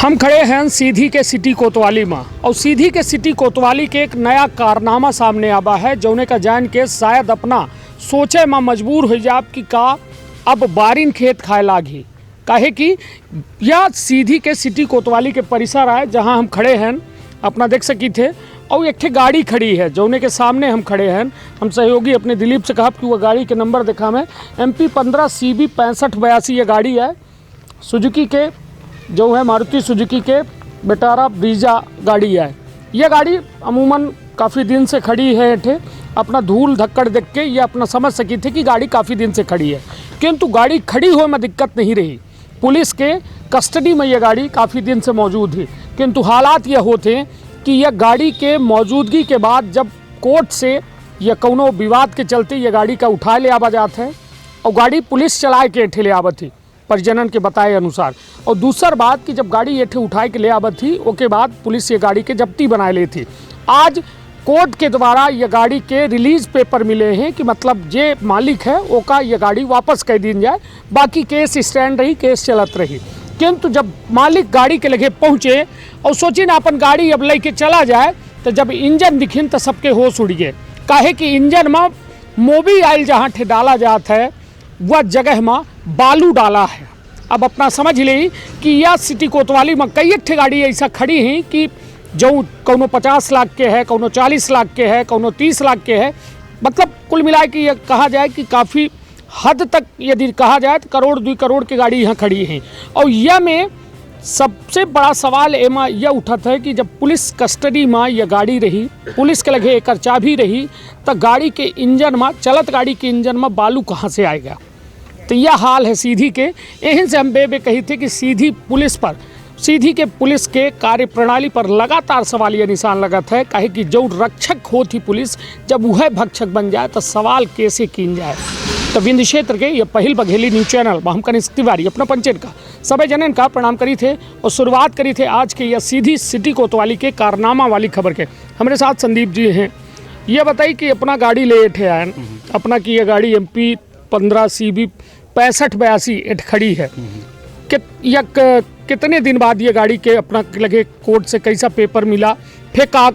हम खड़े हैं सीधी के सिटी कोतवाली में और सीधी के सिटी कोतवाली के एक नया कारनामा सामने आवा है जौने का जान के शायद अपना सोचे में मजबूर हो जाब कि का अब बारिन खेत खाए लागी। काहे कि यह सीधी के सिटी कोतवाली के परिसर है जहां हम खड़े हैं, अपना देख सकी थे। और एक गाड़ी खड़ी है जौने के सामने हम खड़े हैं। हम सहयोगी अपने दिलीप से कहा कि वह गाड़ी के नंबर देखा में MP 15 CB 6582 ये गाड़ी है, सुजुकी के जो है मारुति सुजुकी के बेटारा ब्रीजा गाड़ी है। यह गाड़ी अमूमन काफ़ी दिन से खड़ी है एठे, अपना धूल धक्कड़ देख के ये अपना समझ सकी थे कि गाड़ी काफ़ी दिन से खड़ी है, किंतु गाड़ी खड़ी हुए में दिक्कत नहीं रही। पुलिस के कस्टडी में यह गाड़ी काफ़ी दिन से मौजूद है, किंतु हालात ये होते कि यह गाड़ी के मौजूदगी के बाद जब कोर्ट से या कौनो विवाद के चलते यह गाड़ी का उठा ले आवा जाता है और गाड़ी पुलिस चलाए के एठे ले आवत थी परिजनन के बताए अनुसार। और दूसर बात कि जब गाड़ी एठे उठाए के ले आवत थी उसके बाद पुलिस ये गाड़ी के जब्ती बनाए ले थी। आज कोर्ट के द्वारा ये गाड़ी के रिलीज पेपर मिले हैं कि मतलब जे मालिक है ओका ये गाड़ी वापस कर दी जाए, बाकी केस स्टैंड रही, केस चलत रही। किंतु जब मालिक गाड़ी के लगे पहुँचे और सोची ना अपन गाड़ी अब लेके चला जाए तो जब इंजन दिखिन तो सबके होश उड़ गए। काहे कि इंजन में मोबिल जहाँ ठे डाला जाता है वह जगह में बालू डाला है। अब अपना समझ ले कि यह सिटी कोतवाली में कई ठे गाड़ी ऐसा खड़ी हैं कि जो कौनो 50 लाख के है, कौनो 40 लाख के है, कौनो 30 लाख के है। मतलब कुल मिला के ये कहा जाए कि काफ़ी हद तक यदि कहा जाए तो करोड़ 2 करोड़ की गाड़ी यहाँ खड़ी हैं। और यह में सबसे बड़ा सवाल एमा यह उठत है कि जब पुलिस कस्टडी में यह गाड़ी रही, पुलिस के लगे एक चाबी रही, तो गाड़ी के इंजन में, चलत गाड़ी के इंजन में बालू कहाँ से आएगा। तो यह हाल है सीधी के। यहीं से हम बे कही थे कि सीधी पुलिस पर, सीधी के पुलिस के कार्यप्रणाली पर लगातार सवालिया निशान लगत है। काहे कि जो रक्षक होती पुलिस जब वह भक्षक बन जाए तो सवाल कैसे किन जाए। तो विंध्य क्षेत्र के ये पहिल बघेली न्यूज चैनल हम कनिष्क तिवारी अपना पंचन का सभी जनन का प्रणाम करी थे और शुरुआत करी थे आज के यह सीधी सिटी कोतवाली के कारनामा वाली खबर के। हमारे साथ संदीप जी हैं। ये बताइए कि अपना गाड़ी ले एठे आए, अपना की यह गाड़ी MP 15 CB 6582 एठ खड़ी है। कितने दिन बाद ये गाड़ी के अपना लगे कोर्ट से कैसा पेपर मिला, फिर का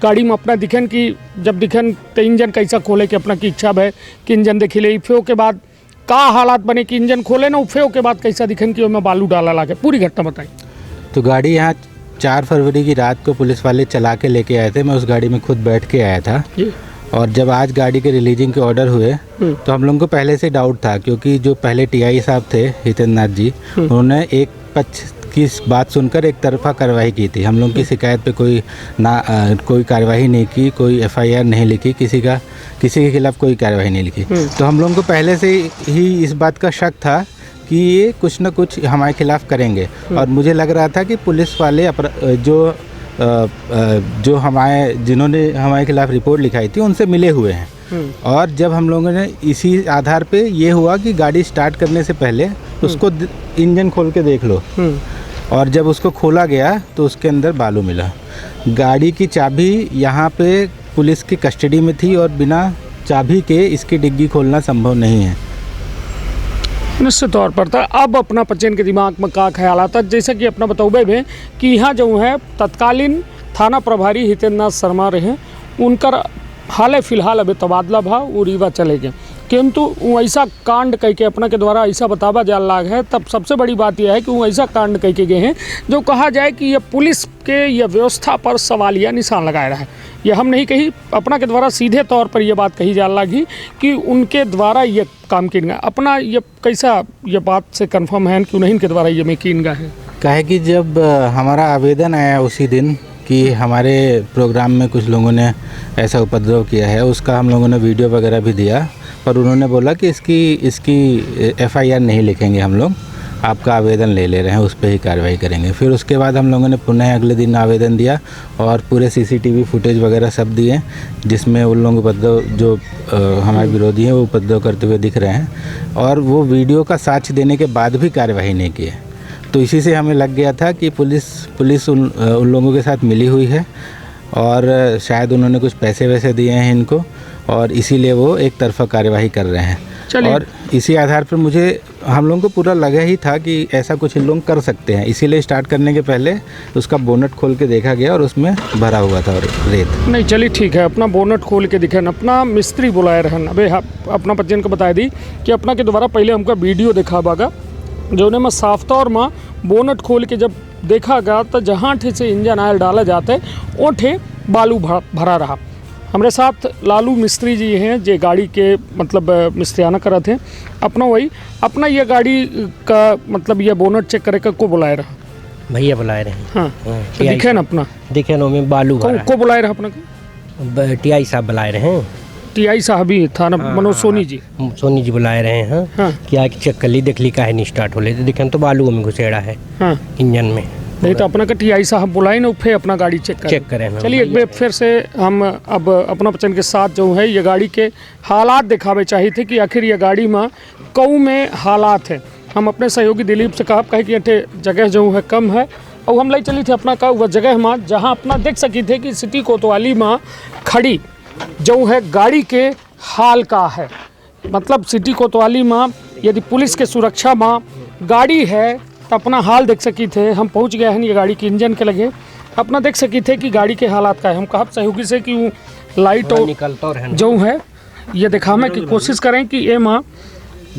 गाड़ी में अपना दिखन कि जब दिखन तो इंजन कैसा खोले के अपना की इच्छा है कि इंजन देखे ले, फिर के बाद का हालात बने कि इंजन खोले ना, फिर के बाद कैसा दिखन कि उसमें बालू डाला लागे, पूरी घटना बताई। तो गाड़ी यहाँ 4 फरवरी की रात को पुलिस वाले चला के लेके आए थे। मैं उस गाड़ी में खुद बैठ के आया था। और जब आज गाड़ी के रिलीजिंग के ऑर्डर हुए तो हम लोगों को पहले से डाउट था, क्योंकि जो पहले TI साहब थे हितेंद्र नाथ जी, उन्होंने एक पक्ष की बात सुनकर एक तरफा कार्रवाई की थी। हम लोगों की शिकायत पे कोई कार्रवाई नहीं की, कोई FIR नहीं लिखी, किसी के खिलाफ कोई कार्रवाई नहीं लिखी। तो हम लोगों को पहले से ही इस बात का शक था कि ये कुछ न कुछ हमारे खिलाफ करेंगे। और मुझे लग रहा था कि पुलिस वाले जिन्होंने हमारे खिलाफ रिपोर्ट लिखाई थी उनसे मिले हुए हैं। और जब हम लोगों ने इसी आधार पे ये हुआ कि गाड़ी स्टार्ट करने से पहले उसको इंजन खोल के देख लो, और जब उसको खोला गया तो उसके अंदर बालू मिला। गाड़ी की चाबी यहाँ पे पुलिस की कस्टडी में थी और बिना चाबी के इसकी डिग्गी खोलना संभव नहीं है। निश्चित तौर पर था। अब अपना बच्चन के दिमाग में का ख्याल आता, जैसा कि अपना बतौबे में कि यहाँ जो है तत्कालीन थाना प्रभारी हितेंद्र नाथ शर्मा रहे, उनकर हाल फिलहाल अभी तबादला भा वो रीवा चले गए। किंतु वो ऐसा कांड कह के अपना के द्वारा ऐसा बतावा जा लाग है। तब सबसे बड़ी बात यह है कि वो ऐसा कांड कह के गए हैं जो कहा जाए कि यह पुलिस के यह व्यवस्था पर सवालिया निशान लगाया रहा है। यह हम नहीं कही, अपना के द्वारा सीधे तौर पर यह बात कही जा लगी कि उनके द्वारा ये काम किन गया। अपना ये कैसा ये बात से कंफर्म है कि उन्हीं के द्वारा ये में किन गया है। कहे कि जब हमारा आवेदन आया उसी दिन कि हमारे प्रोग्राम में कुछ लोगों ने ऐसा उपद्रव किया है, उसका हम लोगों ने वीडियो वगैरह भी दिया, पर उन्होंने बोला कि इसकी FIR नहीं लिखेंगे, हम लोग आपका आवेदन ले रहे हैं, उस पर ही कार्रवाई करेंगे। फिर उसके बाद हम लोगों ने पुनः अगले दिन आवेदन दिया और पूरे CCTV फुटेज वगैरह सब दिए, जिसमें उन लोगों को उपद्रव जो हमारे विरोधी हैं वो उपद्रव करते हुए दिख रहे हैं, और वो वीडियो का साक्ष्य देने के बाद भी कार्रवाई नहीं की है। तो इसी से हमें लग गया था कि पुलिस उन लोगों के साथ मिली हुई है और शायद उन्होंने कुछ पैसे वैसे दिए हैं इनको, और इसीलिए वो एक तरफा कार्यवाही कर रहे हैं। चलिए, और इसी आधार पर मुझे हम लोगों को पूरा लगा ही था कि ऐसा कुछ इन लोग कर सकते हैं, इसीलिए स्टार्ट करने के पहले उसका बोनट खोल के देखा गया और उसमें भरा हुआ था रेत। नहीं चलिए ठीक है, अपना बोनट खोल के दिखे अपना मिस्त्री बुलाए रहन। अबे अपना बच्चन को बता दी कि अपना के द्वारा पहले हमका वीडियो देखा बागा जो ने मैं साफ तौर में बोनट खोल के जब देखा गया तो जहाँ ठे से इंजन ऑयल डाला जाता है वो ठे बालू भरा रहा। हमारे साथ लालू मिस्त्री जी हैं जो गाड़ी के मतलब मिस्त्रियाना करत हैं। अपना वही अपना ये गाड़ी का मतलब ये बोनट चेक करे का को बुलाए रहा? भैया बुलाए रहे। हाँ तो दिखे ना अपना दिखे नो में बालू को बुलाए रहा अपना को? टीआई साहब बुलाए रहे हैं। टीआई साहब ही था ना? मनोज सोनी जी। सोनी जी बुलाए रहे हैं। हाँ क्या कि चेक कर ली देख ली काहे नहीं स्टार्ट हो ले तो दिखे तो बालू में घुसेड़ा है। हाँ इंजन में नहीं तो अपना का टीआई साहब बुलाए ना फिर अपना गाड़ी चेक करें। चलिए एक बार फिर से हम अब अपना बच्चन के साथ जो है ये गाड़ी के हालात दिखावे चाहिए थे कि आखिर ये गाड़ी में कऊ में हालात है। हम अपने सहयोगी दिलीप से कहे कि अठे जगह जो है कम है और हम ले चली थे अपना का वह जगह में जहाँ अपना देख सकी थे कि सिटी कोतवाली में खड़ी जो है गाड़ी के हाल का है। मतलब सिटी कोतवाली में यदि पुलिस के सुरक्षा में गाड़ी है तो अपना हाल देख सकी थे। हम पहुंच गए हैं ये गाड़ी के इंजन के लगे अपना देख सकी थे कि गाड़ी के हालात का है। हम कहा सहयोगी से कि लाइट और जो है ये दिखाने की कोशिश करें कि ये माँ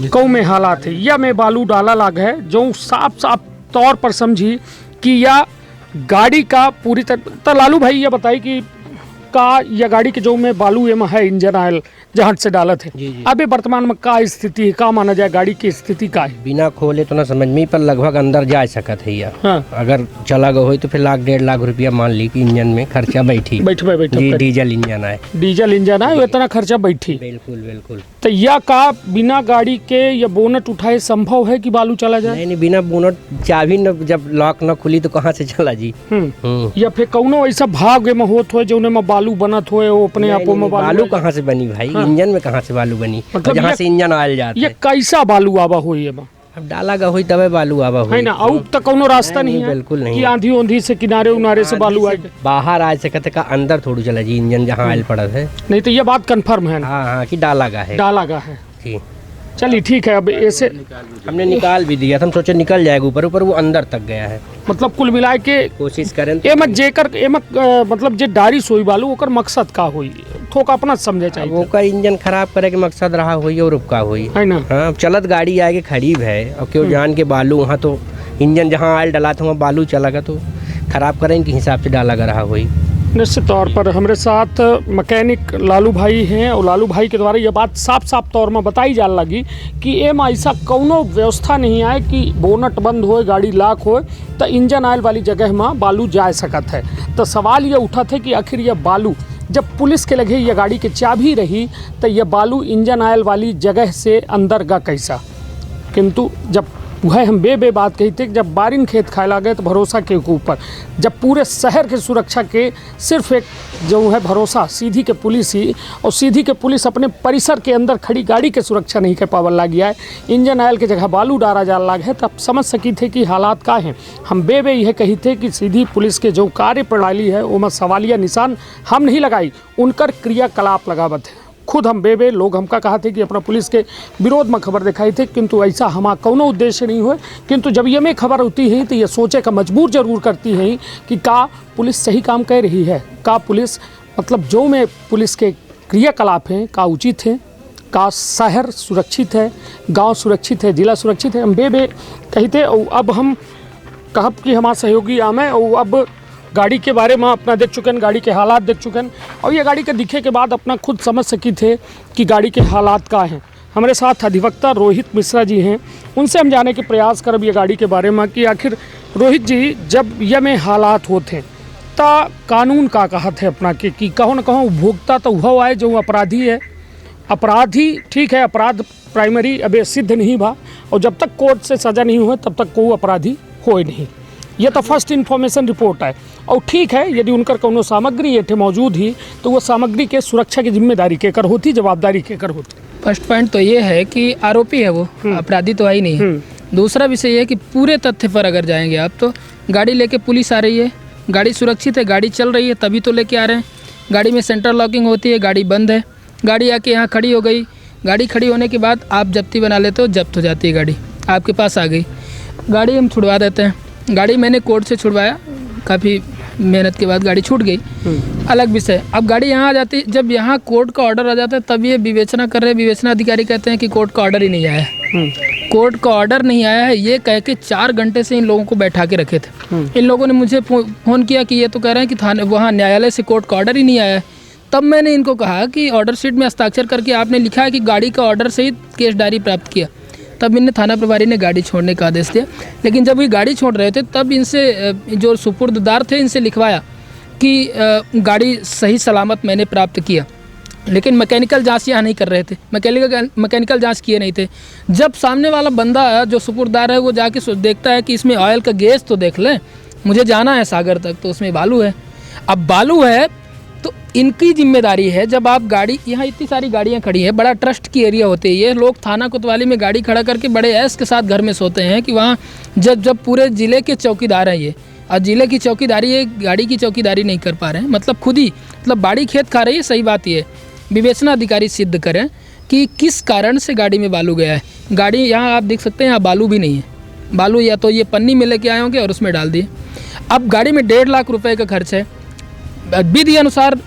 कौ में हालात है या में बालू डाला लाग है जो साफ तौर पर समझी कि या गाड़ी का पूरी तरह। तो लालू भाई ये बताई कि का या गाड़ी के जो में बालू एम है इंजन ऑयल जहाँ से डालत है अभी वर्तमान में का स्थिति है, का माना जाए गाड़ी की स्थिति का है? बिना खोले तो ना समझ में पर लगभग अंदर जा सकत है या हाँ। अगर चला गया हो तो फिर 1.5 लाख रुपया मान ली कि इंजन में खर्चा बैठी डीजल इंजन है। डीजल इंजन है इतना खर्चा बैठी। बिल्कुल बिल्कुल। तो या का बिना गाड़ी के या बोनट उठाए संभव है कि बालू चला जाए? नहीं बिना बोनट चाबी न जब लॉक न खुली तो कहाँ से चला जी। या फिर कौनो ऐसा भाग में होत हो जो में बालू बनत हो अपने आपो में बालू कहाँ से बनी भाई? इंजन में कहाँ से बालू बनी? मतलब जहाँ से इंजन ऑयल जाता है। ये कैसा बालू आवा हो? ये अब डाला गा हुई तबे बालू आवा हुई है ना? और तक कोनो रास्ता नहीं है? बिल्कुल नहीं कि आंधी ओंधी से किनारे उनारे से बालू आए बाहर आ सकते का अंदर थोड़ी चला जी इंजन जहाँ ऑयल पड़ा है। नहीं तो ये बात कंफर्म है? हाँ कि डाला गा है। डाला गा है जी। चलिए ठीक है। अब ऐसे हमने निकाल भी दिया था, हम सोचे निकल जाएगा ऊपर वो अंदर तक गया है। मतलब कुल मिला के कोशिश करें मतलब जे डारी सोई बालू ओकर मकसद का हुई थोक अपना समझे चाहिए। वो का इंजन खराब करे के मकसद रहा हुई और रुका हुई है ना? हाँ चलत गाड़ी आगे खड़ी है और क्यों जान के बालू वहाँ तो इंजन जहाँ ऑयल डला था वहाँ बालू चला गया तो खराब करें के हिसाब से डाला रहा हुई। निश्चित तौर पर हमारे साथ मैकेनिक लालू भाई हैं और लालू भाई के द्वारा ये बात साफ तौर में बताई जाने लगी कि एम ऐसा कौनो व्यवस्था नहीं है कि बोनट बंद हो गाड़ी लाक हो तो इंजन ऑयल वाली जगह में बालू जा सकत है। तो सवाल ये उठा थे कि आखिर यह बालू जब पुलिस के लगे ये गाड़ी के चाबी रही तो यह बालू इंजन ऑयल वाली जगह से अंदर गा कैसा? किंतु जब वह हम बे बात कही थी जब बारिन खेत खाए ला गए तो भरोसा के ऊपर जब पूरे शहर के सुरक्षा के सिर्फ एक जो है भरोसा सीधी के पुलिस ही और सीधी के पुलिस अपने परिसर के अंदर खड़ी गाड़ी के सुरक्षा नहीं कर पावन लग गया है, इंजन ऑयल के जगह बालू डाला जा लगा है, तब समझ सकी थे कि हालात का हैं। हम बे यह कही थे कि सीधी पुलिस के जो कार्य प्रणाली है वो में सवालिया निशान हम नहीं लगाई, उनकर क्रियाकलाप लगावत है। खुद हम बे लोग हमका कहा थे कि अपना पुलिस के विरोध में खबर दिखाई थे, किंतु ऐसा हमारा कौनो उद्देश्य नहीं हुए। किंतु जब ये में खबर होती है तो ये सोचे का मजबूर जरूर करती है कि का पुलिस सही काम कर रही है, का पुलिस मतलब जो में पुलिस के क्रियाकलाप हैं का उचित है, का शहर सुरक्षित है, गांव सुरक्षित है, जिला सुरक्षित है। हम बे कहते और अब हम कहब कि हमारे सहयोगी आमे और अब गाड़ी के बारे में अपना देख चुके हैं, गाड़ी के हालात देख चुके हैं और ये गाड़ी के दिखे के बाद अपना खुद समझ सकी थे कि गाड़ी के हालात का हैं। हमारे साथ अधिवक्ता रोहित मिश्रा जी हैं, उनसे हम जाने के प्रयास करब ये गाड़ी के बारे में कि आखिर रोहित जी जब ये में हालात होते हैं तो कानून का कहत है अपना कि कहो न कहो उपभोक्ता तो वह आए जो अपराधी है। अपराधी ठीक है, अपराध प्राइमरी अभी सिद्ध नहीं भा और जब तक कोर्ट से सज़ा नहीं हुए तब तक कोई अपराधी हो नहीं। ये तो फर्स्ट इन्फॉर्मेशन रिपोर्ट है और ठीक है यदि उनकर कोनो सामग्री ये मौजूद ही तो वो सामग्री के सुरक्षा की जिम्मेदारी केकर होती, जवाबदारी केकर होती? फर्स्ट पॉइंट तो ये है कि आरोपी है वो, अपराधी तो आई नहीं है। दूसरा विषय ये है कि पूरे तथ्य पर अगर जाएंगे आप तो गाड़ी लेके पुलिस आ रही है, गाड़ी सुरक्षित है, गाड़ी चल रही है तभी तो लेके आ रहे हैं। गाड़ी में सेंटर लॉकिंग होती है, गाड़ी बंद है, गाड़ी आके यहाँ खड़ी हो गई, गाड़ी खड़ी होने के बाद आप जब्ती बना लेते हो, जब्त हो जाती है गाड़ी, आपके पास आ गई गाड़ी, हम छुड़वा देते हैं। गाड़ी मैंने कोर्ट से छुड़वाया, काफ़ी मेहनत के बाद गाड़ी छूट गई, अलग विषय। अब गाड़ी यहाँ आ जाती, जब यहाँ कोर्ट का ऑर्डर आ जाता है तब ये विवेचना कर रहे हैं, विवेचना अधिकारी कहते हैं कि कोर्ट का ऑर्डर ही नहीं आया है। कोर्ट का ऑर्डर नहीं आया है ये कह के 4 घंटे से इन लोगों को बैठा के रखे थे। इन लोगों ने मुझे फ़ोन किया कि ये तो कह रहे हैं कि थाने वहाँ न्यायालय से कोर्ट का ऑर्डर ही नहीं आया है। तब मैंने इनको कहा कि ऑर्डर शीट में हस्ताक्षर करके आपने लिखा है कि गाड़ी का ऑर्डर सहित केस डायरी प्राप्त किया। तब इन्हें थाना प्रभारी ने गाड़ी छोड़ने का आदेश दिया। लेकिन जब ये गाड़ी छोड़ रहे थे तब इनसे जो सुपुर्ददार थे इनसे लिखवाया कि गाड़ी सही सलामत मैंने प्राप्त किया, लेकिन मैकेनिकल जांच यहाँ नहीं कर रहे थे, मैकेनिकल जांच किए नहीं थे। जब सामने वाला बंदा जो सुपुर्ददार है वो जाके देखता है कि इसमें ऑयल का गैस तो देख लें, मुझे जाना है सागर तक तो उसमें बालू है। अब बालू है तो इनकी जिम्मेदारी है, जब आप गाड़ी, यहाँ इतनी सारी गाड़ियाँ खड़ी हैं, बड़ा ट्रस्ट की एरिया होती है, ये लोग थाना कोतवाली में गाड़ी खड़ा करके बड़े ऐश के साथ घर में सोते हैं कि वहाँ जब पूरे ज़िले के चौकीदार हैं ये, और ज़िले की चौकीदारी है, गाड़ी की चौकीदारी नहीं कर पा रहे हैं। मतलब खुद ही बाड़ी खेत खा रही है। सही बात ये विवेचना अधिकारी सिद्ध करें कि किस कारण से गाड़ी में बालू गया है। गाड़ी यहाँ आप देख सकते हैं, यहाँ बालू भी नहीं है, बालू या तो ये पन्नी में लेके आए होंगे और उसमें डाल दिए। अब गाड़ी में 1.5 लाख रुपए का खर्च है, विधि अनुसार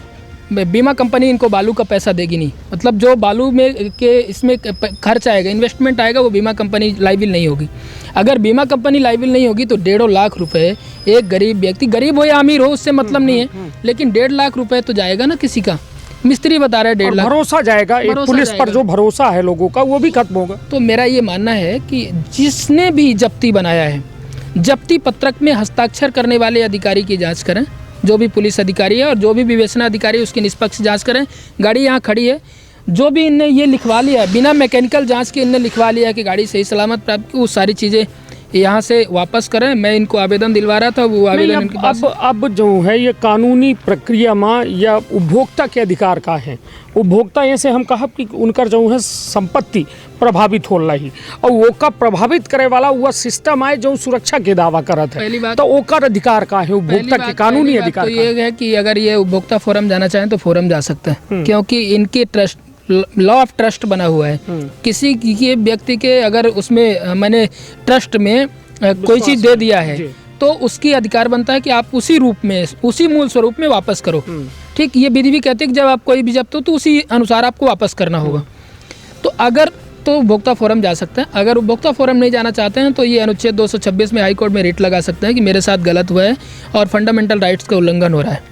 बीमा कंपनी इनको बालू का पैसा देगी नहीं। मतलब जो बालू में के इसमें खर्च आएगा, इन्वेस्टमेंट आएगा, वो बीमा कंपनी लायबिल नहीं होगी। अगर बीमा कंपनी लायबिल नहीं होगी तो 1.5 लाख रुपए एक गरीब व्यक्ति, गरीब हो या अमीर हो उससे मतलब नहीं है, लेकिन 1.5 लाख रुपए तो जाएगा ना किसी का। मिस्त्री बता रहा है 1.5 लाख, भरोसा जाएगा, एक पुलिस पर जो भरोसा है लोगों का वो भी खत्म होगा। तो मेरा ये मानना है कि जिसने भी जब्ती बनाया है, जब्ती पत्रक में हस्ताक्षर करने वाले अधिकारी की जांच करें, जो भी पुलिस अधिकारी है और जो भी विवेचना अधिकारी है उसकी निष्पक्ष जांच करें। गाड़ी यहाँ खड़ी है, जो भी इनने ये लिखवा लिया बिना मैकेनिकल जांच के, इनने लिखवा लिया कि गाड़ी सही सलामत प्राप्त की, वो सारी चीज़ें यहाँ से वापस करें। मैं इनको आवेदन दिलवा रहा था, वो आवेदन इनके पास। अब जो है ये कानूनी प्रक्रिया में या उपभोक्ता के अधिकार का है। उपभोक्ता ऐसे हम कहा कि उनकर जो है संपत्ति प्रभावित हो रही और वो का प्रभावित करे वाला वह सिस्टम है जो सुरक्षा के दावा करत है, तो ओकर अधिकार का है, उपभोक्ता के कानूनी अधिकार। तो ये है कि अगर ये उपभोक्ता फोरम जाना चाहें तो फोरम जा सकते हैं, क्योंकि इनके ट्रस्ट, लॉ ऑफ ट्रस्ट बना हुआ है। किसी के व्यक्ति के अगर उसमें मैंने ट्रस्ट में कोई चीज़ दे दिया है तो उसकी अधिकार बनता है कि आप उसी रूप में, उसी मूल स्वरूप में वापस करो। ठीक, ये विधि भी कहती है कि जब आप कोई भी जब्त हो तो उसी अनुसार आपको वापस करना होगा। तो अगर तो उपभोक्ता फोरम जा सकते हैं। अगर उपभोक्ता फोरम नहीं जाना चाहते हैं तो ये अनुच्छेद 226 में हाई कोर्ट में रिट लगा सकते हैं कि मेरे साथ गलत हुआ है और फंडामेंटल राइट्स का उल्लंघन हो रहा है।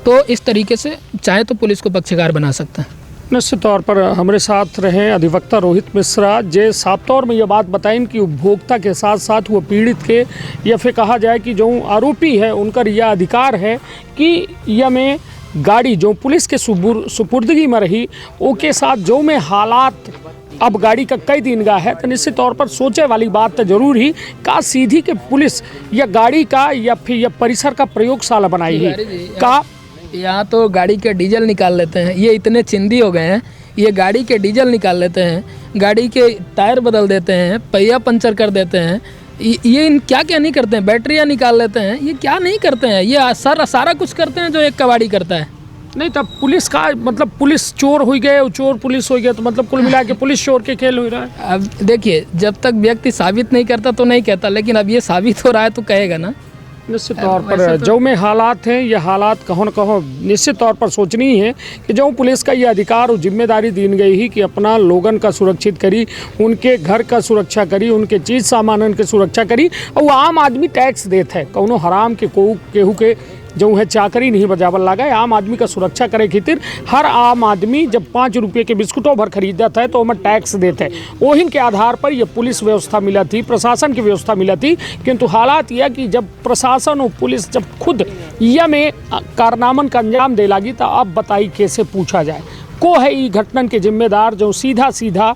तो इस तरीके से चाहे तो पुलिस को पक्षकार बना सकते हैं। निश्चित तौर पर हमारे साथ रहे अधिवक्ता रोहित मिश्रा, जे साफ तौर में ये बात बताएं कि उपभोक्ता के साथ साथ वो पीड़ित के या फिर कहा जाए कि जो आरोपी है उनका यह अधिकार है कि यह में गाड़ी जो पुलिस के सुपुर्दगी में रही ओके साथ जो में हालात अब गाड़ी का कई दिन का है, तो निश्चित तौर पर सोचे वाली बात तो जरूर ही का सीधी के पुलिस या गाड़ी का या फिर या परिसर का प्रयोगशाला बनाई है का। यहाँ तो गाड़ी के डीजल निकाल लेते हैं, ये इतने चिंदी हो गए हैं, ये गाड़ी के डीजल निकाल लेते हैं, गाड़ी के टायर बदल देते हैं, पहिया पंचर कर देते हैं, ये क्या क्या नहीं करते हैं, बैटरियाँ निकाल लेते हैं, ये क्या नहीं करते हैं, ये सारा कुछ करते हैं जो एक कबाड़ी करता है। नहीं तब पुलिस का मतलब पुलिस चोर हो गए, चोर पुलिस हो गया, तो मतलब कुल मिला के पुलिस चोर के खेल हो रहा है। अब देखिए, जब तक व्यक्ति साबित नहीं करता तो नहीं कहता, लेकिन अब ये साबित हो रहा है तो कहेगा ना। निश्चित तौर पर जो में हालात हैं ये हालात कहो न कहो निश्चित तौर पर सोचनी है कि जो पुलिस का ये अधिकार और जिम्मेदारी दी गई ही कि अपना लोगन का सुरक्षित करी, उनके घर का सुरक्षा करी, उनके चीज़ सामानन के सुरक्षा करी। और वो आम आदमी टैक्स देते हैं, कौनो हराम के केहू के जो है चाकरी नहीं बजावल लगा है। आम आदमी का सुरक्षा करे खातिर हर आम आदमी जब 5 रुपये के बिस्कुटों भर खरीदता है तो हमें टैक्स देते हैं। वही के आधार पर यह पुलिस व्यवस्था मिला थी, प्रशासन की व्यवस्था मिला थी। किंतु हालात यह कि जब प्रशासन और पुलिस जब खुद यह में कारनामन का अंजाम दे लगी तो अब बताई कैसे पूछा जाए को है ये घटनन के जिम्मेदार जो सीधा सीधा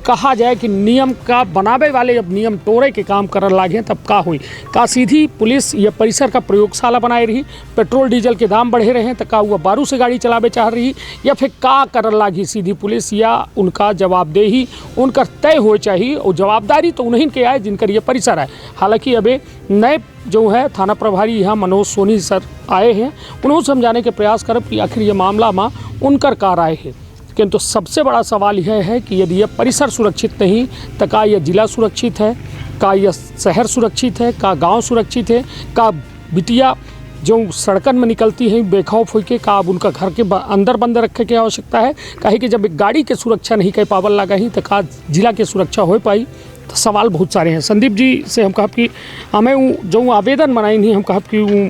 कहा जाए कि नियम का बनावे वाले अब नियम तोड़े के काम कर लागे तब का हुई का सीधी पुलिस या परिसर का प्रयोगशाला बनाए रही, पेट्रोल डीजल के दाम बढ़े रहे तो का हुआ बारू से गाड़ी चलावे चाह रही या फिर का कर लागी सीधी पुलिस, या उनका जवाबदेही उनका तय हो चाहिए और जवाबदारी तो उन्हीं के आए जिनकर ये परिसर है। हालांकि अभी नए जो है थाना प्रभारी यहाँ मनोज सोनी सर आए हैं, उन्होंने समझाने के प्रयास करब कि आखिर ये मामला में उनकर का राय है। किंतु सबसे बड़ा सवाल यह है कि यदि यह परिसर सुरक्षित नहीं तो का यह जिला सुरक्षित है, का यह शहर सुरक्षित है, का गांव सुरक्षित है, का बिटिया जो सड़कन में निकलती हैं बेखौफ होकर का अब उनका घर के अंदर बंद रखे की आवश्यकता है। काहे कि जब एक गाड़ी के सुरक्षा नहीं कह पावल लगा ही तो का जिला के सुरक्षा हो पाई। तो सवाल बहुत सारे हैं। संदीप जी से हम कहा कि हमें जो आवेदन बनाई नहीं, हम कहा कि वो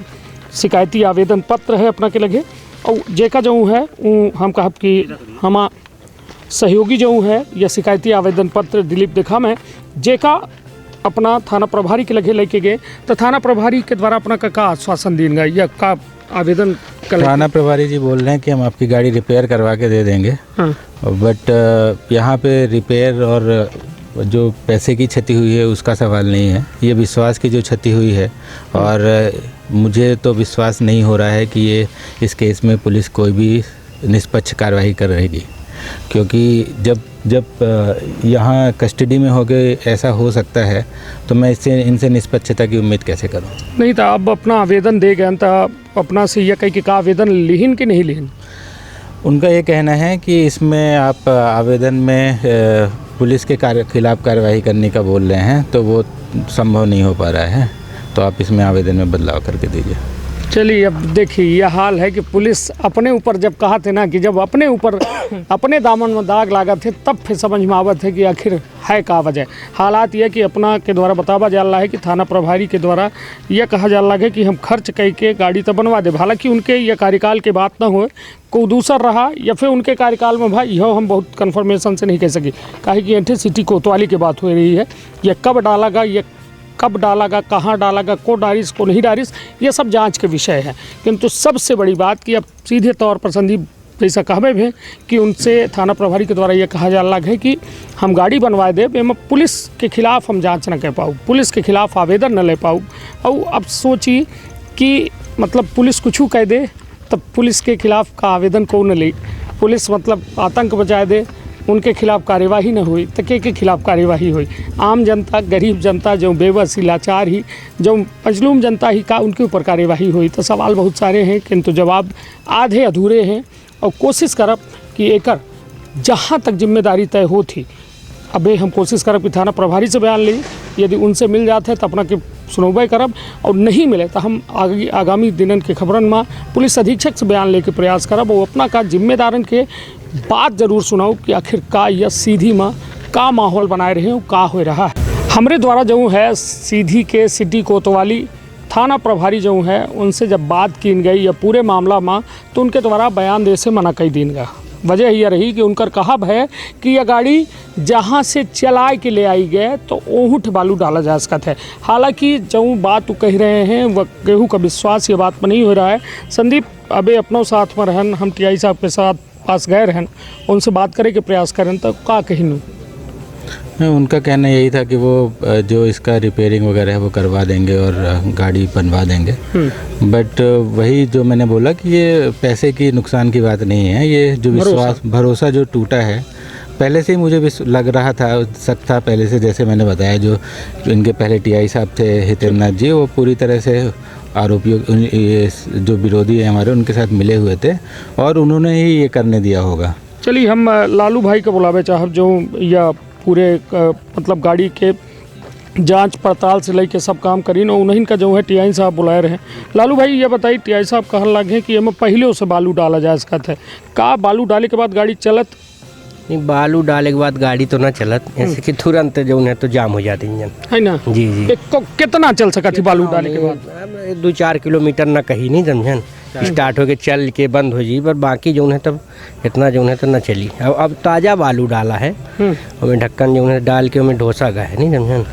शिकायती आवेदन पत्र है अपना के लगे और जेका जो है हम कहा कि हम सहयोगी जो है यह शिकायती आवेदन पत्र दिलीप देखा में जेका अपना थाना प्रभारी के लगे लेके गए तो थाना प्रभारी के द्वारा अपना का आश्वासन देंगे या का आवेदन थाना प्रभारी जी बोल रहे हैं कि हम आपकी गाड़ी रिपेयर करवा के दे देंगे। हाँ। बट यहाँ पे रिपेयर और जो पैसे की क्षति हुई है उसका सवाल नहीं है, ये विश्वास की जो क्षति हुई है। और मुझे तो विश्वास नहीं हो रहा है कि ये इस केस में पुलिस कोई भी निष्पक्ष कार्रवाई कर रहेगी, क्योंकि जब यहाँ कस्टडी में हो गए ऐसा हो सकता है तो मैं इनसे निष्पक्षता की उम्मीद कैसे करूँ। नहीं तो अब अपना आवेदन दे गए तो अपना से यह कही कि का आवेदन लिहिन कि नहीं लिहिन। उनका ये कहना है कि इसमें आप आवेदन में पुलिस के खिलाफ कार्रवाई करने का बोल रहे हैं, तो वो संभव नहीं हो पा रहा है, तो आप इसमें आवेदन में बदलाव करके दीजिए। चलिए अब देखिए यह हाल है कि पुलिस अपने ऊपर जब कहा थे ना कि जब अपने ऊपर अपने दामन में दाग लगा थे तब फिर समझ में आवत है कि आखिर है का वजह। हालात यह कि अपना के द्वारा बतावा जा रहा है कि थाना प्रभारी के द्वारा यह कहा जा रहा है कि हम खर्च करके गाड़ी तो बनवा दे। हालांकि उनके यह कार्यकाल की बात ना हो, कोई दूसर रहा या फिर उनके कार्यकाल में भाई यह हम बहुत कन्फर्मेशन से नहीं कह सके। काहे कि इंटरसिटी कोतवाली की बात हो रही है, यह कब डालागा, यह कब डालागा, कहाँ डालागा, को डारिस को नहीं डारिस, ये सब जांच के विषय है। किंतु सबसे बड़ी बात कि अब सीधे तौर पर संदीप जैसा कहवे भी कि उनसे थाना प्रभारी के द्वारा ये कहा जा रहा है कि हम गाड़ी बनवा दे, में पुलिस के खिलाफ हम जांच न कर पाऊँ, पुलिस के खिलाफ आवेदन न ले पाऊँ। और अब सोची कि मतलब पुलिस कुछ कह दे तब पुलिस के खिलाफ का आवेदन कौन न ले, पुलिस मतलब आतंक बचाए दे, उनके खिलाफ कार्यवाही न हुई तो के खिलाफ कार्यवाही हुई। आम जनता, गरीब जनता जो बेबस लाचार ही, जो मजलूम जनता ही का उनके ऊपर कार्यवाही हुई। तो सवाल बहुत सारे हैं किंतु जवाब आधे अधूरे हैं। और कोशिश करब कि एकर जहाँ तक जिम्मेदारी तय हो थी, अबे हम कोशिश करब कि थाना प्रभारी से बयान ली, यदि उनसे मिल जाते हैं तो अपना के सुनवाई करब, और नहीं मिले तो हम आगामी दिनन के खबरन में पुलिस अधीक्षक से बयान लेके प्रयास करब और अपना का जिम्मेदारन के बात जरूर सुनाऊँ कि आखिर का यह सीधी में का माहौल बनाए रहे हो, का हो रहा है। हमरे द्वारा जो है सीधी के सिटी कोतवाली थाना प्रभारी जो है उनसे जब बात की गई या पूरे मामला में, तो उनके द्वारा बयान दे से मना कर दिन गया। वजह यह रही कि उनकर कहब है कि यह गाड़ी जहाँ से चलाए के ले आई गए तो ओहूठ बालू डाला जा सकता है। हालांकि जो बात कह रहे हैं वह केहू का विश्वास ये बात पर नहीं हो रहा है। संदीप अबे अपनों साथ में रहन, हम टीआई साहब के साथ पास गए रहन, उनसे बात करे के प्रयास करें तो का कहीं उनका कहना यही था कि वो जो इसका रिपेयरिंग वगैरह है वो करवा देंगे और गाड़ी बनवा देंगे। बट वही जो मैंने बोला कि ये पैसे की नुकसान की बात नहीं है, ये जो विश्वास भरोसा जो टूटा है पहले से ही मुझे लग रहा था, शक था पहले से। जैसे मैंने बताया जो इनके पहले टीआई साहब थे हितेंद्र नाथ जी, वो पूरी तरह से आरोपियों जो विरोधी है हमारे उनके साथ मिले हुए थे और उन्होंने ही ये करने दिया होगा। चलिए हम लालू भाई को बुलावे चाहब जो या पूरे मतलब गाड़ी के जांच पड़ताल से लेके सब काम करीन और उन्हीं का जो है टीआई साहब बुलाए रहे। लालू भाई ये बताइए, टीआई साहब कहने लगे कि हमें पहले से बालू डाला जा सकता है, का बालू डाले के बाद गाड़ी चलत? नहीं, बालू डाले के बाद गाड़ी तो ना चलत, ऐसे कि तुरंत जो है तो जाम हो जाती इंजन, है ना। जी जी। कितना चल सका थी बालू डाले के बाद? 2-4 किलोमीटर ना कहीं नहीं समझन, स्टार्ट होके चल के बंद हो जी, पर बाकी जो है तब इतना जो है तो ना चली। अब ताज़ा बालू डाला है, हमें ढक्कन जो है डाल के हमें ढोसा गया है, नहीं समझन।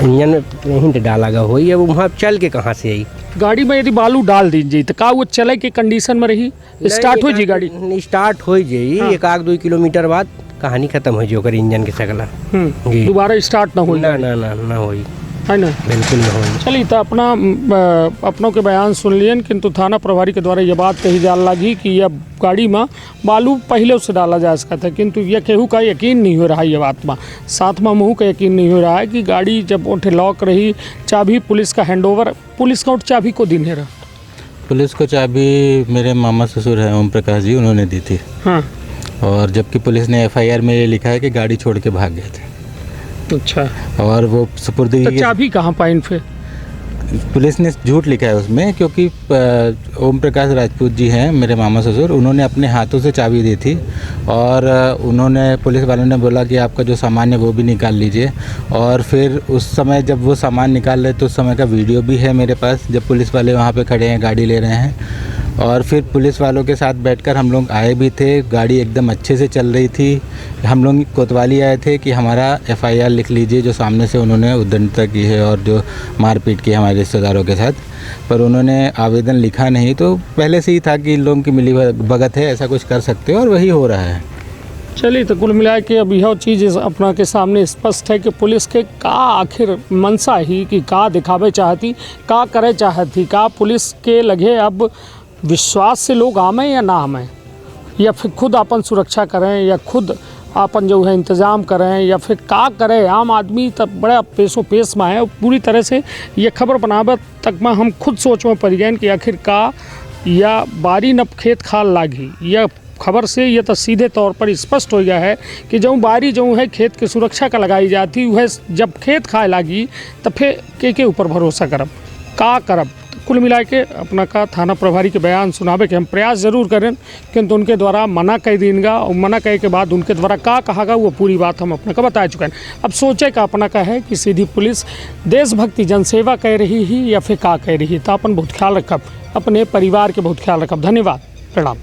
इंजन में यहीं डाला गया हुई है, वो वहाँ चल के कहाँ से आई गाड़ी में? यदि बालू डाल दीजिए तो का वो चले के कंडीशन में रही, स्टार्ट हो जी गाड़ी? स्टार्ट हो जाई, 1-2 किलोमीटर बाद कहानी खत्म हो जाए इंजन के सकला, दोबारा स्टार्ट ना हो? ना होई, है ना, बिल्कुल ना होई। चलिए तो अपनों के बयान सुन लियन, किंतु थाना प्रभारी के द्वारा ये बात कही जा लगी कि यह गाड़ी में बालू पहले से डाला जा सकता है, किंतु यह केहू का यकीन नहीं हो रहा है ये बात में। साथ में महू का यकीन नहीं हो रहा है कि गाड़ी जब उठे लॉक रही, चाबी पुलिस का हैंडओवर, पुलिस का चाबी को दिन है रहा? पुलिस को चाबी मेरे मामा ससुर हैं ओम प्रकाश जी, उन्होंने दी थी। हाँ, और जबकि पुलिस ने FIR में ये लिखा है कि गाड़ी छोड़ के भाग गए थे। अच्छा, और वो सुपुर्दगी तो चाबी कहाँ पाइन फिर? पुलिस ने झूठ लिखा है उसमें, क्योंकि ओम प्रकाश राजपूत जी हैं मेरे मामा ससुर, उन्होंने अपने हाथों से चाबी दी थी और उन्होंने, पुलिस वालों ने बोला कि आपका जो सामान है वो भी निकाल लीजिए। और फिर उस समय जब वो सामान निकाल रहे तो उस समय का वीडियो भी है मेरे पास, जब पुलिस वाले वहाँ पे खड़े हैं, गाड़ी ले रहे हैं। और फिर पुलिस वालों के साथ बैठकर हम लोग आए भी थे, गाड़ी एकदम अच्छे से चल रही थी। हम लोग कोतवाली आए थे कि हमारा FIR लिख लीजिए, जो सामने से उन्होंने उद्दंडता की है और जो मारपीट की हमारे रिश्तेदारों के साथ, पर उन्होंने आवेदन लिखा नहीं। तो पहले से ही था कि इन लोगों की मिली भगत है, ऐसा कुछ कर सकते हो, और वही हो रहा है। चलिए, तो कुल मिला के अब यह चीज़ अपना के सामने स्पष्ट है कि पुलिस के का आखिर मनसा ही कि का दिखावे चाहती, का करे चाहती, का पुलिस के लगे अब विश्वास से लोग आमें या ना आमें, या फिर खुद अपन सुरक्षा करें, या खुद अपन जो है इंतज़ाम करें, या फिर का करें। आम आदमी तब बड़ा पेशो पेश में है। पूरी तरह से ये खबर बनावे तक में हम खुद सोच में पड़ गए कि आखिर का या बारी नब खेत खाल लागी। यह खबर से ये तो सीधे तौर पर स्पष्ट हो गया है कि जो बारी जो है खेत की सुरक्षा का लगाई जाती वह जब खेत खाए लागी तब फिर के ऊपर भरोसा करब, का करब। कुल मिला के अपना का थाना प्रभारी के बयान सुनावे के हम प्रयास ज़रूर करें, किंतु उनके द्वारा मना कर देंगे, और मना करे के बाद उनके द्वारा का कहागा वो पूरी बात हम अपने का बता चुके हैं। अब सोचे का अपना का है कि सीधी पुलिस देशभक्ति जनसेवा कह रही ही या फिर का कह रही है। तो अपन बहुत ख्याल रखब, अपने परिवार के बहुत ख्याल रखब। धन्यवाद, प्रणाम।